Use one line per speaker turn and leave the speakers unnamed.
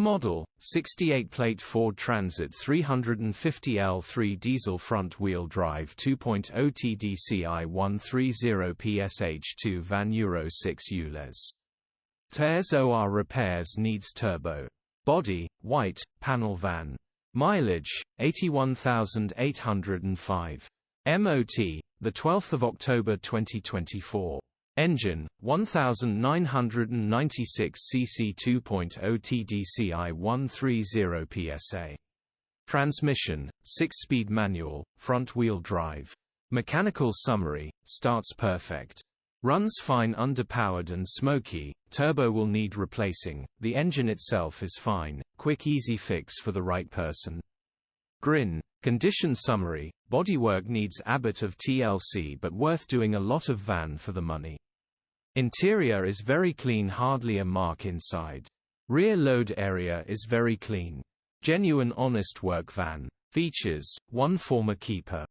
model, 68-plate Ford Transit 350L3 diesel front-wheel drive 2.0 TDCi 130ps H2 van Euro 6 ULEZ. Tears or repairs needs turbo. Body, white, panel van. Mileage, 81,805. MOT, 12 October 2024. Engine, 1996 cc 2.0 TDCi 130 PSA. Transmission, 6-speed manual, front-wheel drive. Mechanical summary, starts perfect. Runs fine underpowered and Smokey, turbo will need replacing, the engine itself is fine, quick easy fix for the right person. Grin. Condition summary, bodywork needs abit of TLC but worth doing a lot of van for the money. Interior is very clean, hardly a mark inside. Rear load area is very clean. Genuine honest work van. Features, 1 former keeper.